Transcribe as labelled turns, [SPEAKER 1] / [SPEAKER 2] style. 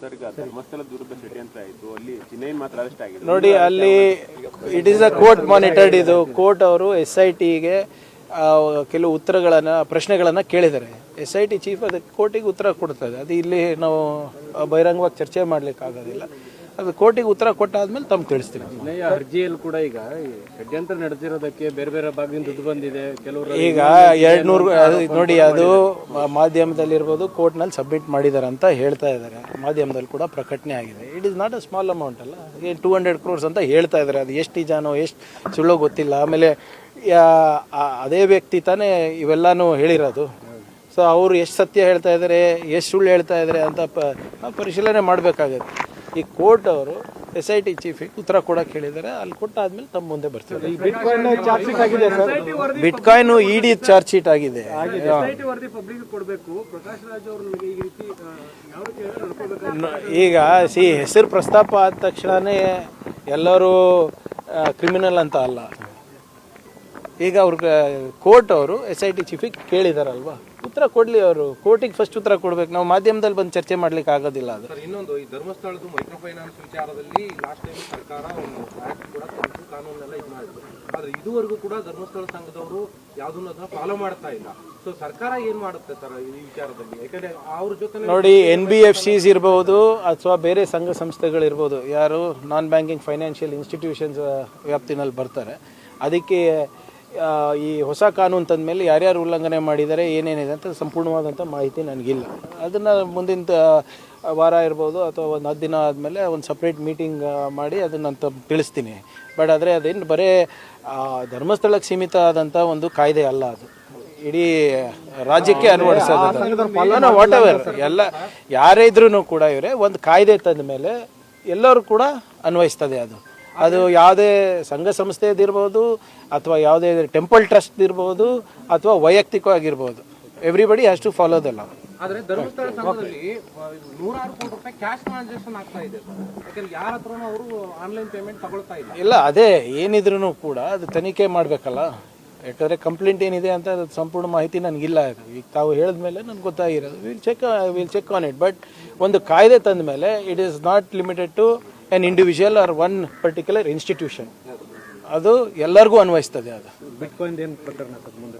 [SPEAKER 1] ಧರ್ಮಸ್ಥಳ ದುರ್ಗ city ಅಂತ ಆಯ್ತು, ಅಲ್ಲಿ ಚಿನ್ನೈನ್ ಮಾತ್ರ ಅರೆಸ್ಟ್ ಆಗಿದೆ
[SPEAKER 2] ನೋಡಿ. ಅಲ್ಲಿ it is a court monitored. ಇದು ಕೋರ್ಟ್ ಅವರು SITಗೆ ಕೆಲವು ಪ್ರಶ್ನೆಗಳನ್ನು ಕೇಳಿದ್ದಾರೆ. SIT ಚೀಫ್ ಅದಕ್ಕೆ ಕೋರ್ಟಿಗೆ ಉತ್ತರ ಕೊಡ್ತದೆ. ಅದು ಇಲ್ಲಿ ನಾವು ಬಹಿರಂಗವಾಗಿ ಚರ್ಚೆ ಮಾಡ್ಲಿಕ್ಕೆ ಆಗೋದಿಲ್ಲ. ಅದು ಕೋರ್ಟಿಗೆ ಉತ್ತರ ಕೊಟ್ಟಾದ್ಮೇಲೆ ತಮ್ಗೆ ತಿಳಿಸ್ತೀನಿ.
[SPEAKER 3] ಅರ್ಜಿಯಲ್ಲಿ ಕೂಡ ಈಗ ಷಡ್ಯಂತ್ರ ನಡೆದಿರೋದಕ್ಕೆ ಬೇರೆ ಬೇರೆ ಭಾಗದಿಂದ ದುಡ್ಡು ಬಂದಿದೆ. ಕೆಲವರು
[SPEAKER 2] ಈಗ 200 ನೋಡಿ, ಅದು ಮಾಧ್ಯಮದಲ್ಲಿರ್ಬೋದು, ಕೋರ್ಟ್ನಲ್ಲಿ ಸಬ್ಮಿಟ್ ಮಾಡಿದ್ದಾರೆ ಅಂತ ಹೇಳ್ತಾ ಇದ್ದಾರೆ. ಮಾಧ್ಯಮದಲ್ಲಿ ಕೂಡ ಪ್ರಕಟಣೆ ಆಗಿದೆ. It is not a small amount ಅಲ್ಲ. 200 crores ಅಂತ ಹೇಳ್ತಾ ಇದ್ದಾರೆ. ಅದು ಎಷ್ಟು ನಿಜಾನೋ ಎಷ್ಟು ಸುಳ್ಳೋ ಗೊತ್ತಿಲ್ಲ. ಆಮೇಲೆ ಅದೇ ವ್ಯಕ್ತಿ ತಾನೇ ಇವೆಲ್ಲನೂ ಹೇಳಿರೋದು. ಸೊ ಅವರು ಎಷ್ಟು ಸತ್ಯ ಹೇಳ್ತಾ ಇದ್ದಾರೆ, ಎಷ್ಟು ಸುಳ್ಳು ಹೇಳ್ತಾ ಇದ್ದಾರೆ ಅಂತ ಪರಿಶೀಲನೆ ಮಾಡಬೇಕಾಗತ್ತೆ. ಈ ಕೋರ್ಟ್ ಅವರು SIT ಚೀಫಿಗೆ ಉತ್ತರ ಕೊಡಕ್ಕೆ ಹೇಳಿದ್ದಾರೆ. ಅಲ್ಲಿ ಕೊಟ್ಟಾದ್ಮೇಲೆ ತಮ್ಮ ಮುಂದೆ ಬರ್ತೀವಿ. ಬಿಟ್ಕಾಯಿನ್ ED ಚಾರ್ಜ್ ಶೀಟ್ ಆಗಿದೆ. ಈಗ ಹೆಸರು ಪ್ರಸ್ತಾಪ ಆದ ತಕ್ಷಣನೇ ಎಲ್ಲರೂ ಕ್ರಿಮಿನಲ್ ಅಂತ ಅಲ್ಲ. ಈಗ ಕೋರ್ಟ್ ಅವರು SIT ಚೀಫಿಗೆ ಕೇಳಿದಾರಲ್ವಾ, ಉತ್ತರ ಕೊಡ್ಲಿ. ಅವರು ಕೋರ್ಟಿಗೆ ಫಸ್ಟ್ ಉತ್ತರ ಕೊಡ್ಬೇಕು. ನಾವು ಮಾಧ್ಯಮದಲ್ಲಿ ಬಂದು ಚರ್ಚೆ ಮಾಡ್ಲಿಕ್ಕೆ ಆಗೋದಿಲ್ಲ. ಅದು
[SPEAKER 4] ಇನ್ನೊಂದು, ಈ ಧರ್ಮಸ್ಥಳದ ಮೈಕ್ರೋ ಫೈನಾನ್ಸ್ ವಿಚಾರದಲ್ಲಿ ಲಾಸ್ಟ್ ಟೈಮ್ ಸರ್ಕಾರ ಒಂದು ಆಕ್ಟ್ ಕೂಡ ತಂದು ಕಾನೂನೆಲ್ಲ ಇದು ಮಾಡಿದ್ರು. ಆದ್ರೆ ಇದುವರೆಗೂ ಕೂಡ ಧರ್ಮಸ್ಥಳ ಸಂಘದವರು ಯಾವುದನ್ನು ಅದನ್ನ ಫಾಲೋ ಮಾಡ್ತಾ ಇಲ್ಲ. ಸೊ ಸರ್ಕಾರ ಏನ್ ಮಾಡುತ್ತೆ ಸರ್ ಈ ವಿಚಾರದಲ್ಲಿ? ಯಾಕಂದ್ರೆ ಅವ್ರ ಜೊತೆ
[SPEAKER 2] ನೋಡಿ, NBFCs ಇರ್ಬೋದು ಅಥವಾ ಬೇರೆ ಸಂಘ ಸಂಸ್ಥೆಗಳಿರ್ಬೋದು, ಯಾರು ನಾನ್ ಬ್ಯಾಂಕಿಂಗ್ ಫೈನಾನ್ಷಿಯಲ್ ಇನ್ಸ್ಟಿಟ್ಯೂಷನ್ಸ್ ವ್ಯಾಪ್ತಿನಲ್ಲಿ ಬರ್ತಾರೆ. ಅದಕ್ಕೆ ಈ ಹೊಸ ಕಾನೂನು ತಂದ ಮೇಲೆ ಯಾರ್ಯಾರು ಉಲ್ಲಂಘನೆ ಮಾಡಿದ್ದಾರೆ, ಏನೇನಿದೆ ಅಂತ ಸಂಪೂರ್ಣವಾದಂಥ ಮಾಹಿತಿ ನನಗಿಲ್ಲ. ಅದನ್ನು ಮುಂದಿನ ವಾರ ಇರ್ಬೋದು ಅಥವಾ ಒಂದು 10 ದಿನ ಆದಮೇಲೆ ಒಂದು ಸಪ್ರೇಟ್ ಮೀಟಿಂಗ್ ಮಾಡಿ ಅದನ್ನು ತಿಳಿಸ್ತೀನಿ. ಬಟ್ ಆದರೆ ಅದೇನು ಬರೀ ಧರ್ಮಸ್ಥಳಕ್ಕೆ ಸೀಮಿತ ಆದಂಥ ಒಂದು ಕಾಯ್ದೆ ಅಲ್ಲ. ಅದು ಇಡೀ ರಾಜ್ಯಕ್ಕೆ ಅನ್ವಯಿಸೋದು. ವಾಟ್ ಎವರ್ ಎಲ್ಲ ಯಾರೇ ಇದ್ರೂ ಕೂಡ ಇವರೇ ಒಂದು ಕಾಯ್ದೆ ತಂದ ಮೇಲೆ ಎಲ್ಲರೂ ಕೂಡ ಅನ್ವಯಿಸ್ತದೆ. ಅದು ಯಾವುದೇ ಸಂಘ ಸಂಸ್ಥೆದಿರ್ಬೋದು ಅಥವಾ ಯಾವುದೇ ಟೆಂಪಲ್ ಟ್ರಸ್ಟ್ ಇರ್ಬೋದು ಅಥವಾ ವೈಯಕ್ತಿಕವಾಗಿರ್ಬೋದು, everybody has to follow the law.
[SPEAKER 4] ಆದ್ರೆ ಧರ್ಮಸ್ಥಳ ಸಂಘದಲ್ಲಿ 106 ಕೋಟಿ ರೂಪಾಯಿ ಕ್ಯಾಶ್ ಟ್ರಾನ್ಸಾಕ್ಷನ್ ಆಗ್ತಾ ಇದೆ. ಯಾಕಂದ್ರೆ ಯಾರ ಹತ್ರನೂ ಅವರು ಆನ್ಲೈನ್ ಪೇಮೆಂಟ್ ತಗೊಳ್ತಾ ಇಲ್ಲ.
[SPEAKER 2] ಇಲ್ಲ, ಅದೇ ಏನಿದ್ರು ಕೂಡ ಅದು ತನಿಖೆ ಮಾಡಬೇಕಲ್ಲ. ಯಾಕಂದರೆ ಕಂಪ್ಲೇಂಟ್ ಏನಿದೆ ಅಂತ ಅದು ಸಂಪೂರ್ಣ ಮಾಹಿತಿ ನನಗಿಲ್ಲ. ಈಗ ತಾವು ಹೇಳಿದ್ಮೇಲೆ ನನಗೆ ಗೊತ್ತಾಗಿರೋದು. Will check on it. But ಒಂದು ಕಾಯ್ದೆ ತಂದ ಮೇಲೆ it is not limited to an individual or one particular institution. ಅದು ಎಲ್ಲರಿಗೂ ಅನ್ವಯಿಸ್ತದೆ. ಅದು
[SPEAKER 3] ಬಿಟ್ಕಾಯಿನ್ ಏನು ಪ್ರಕರಣ ಮುಂದೆ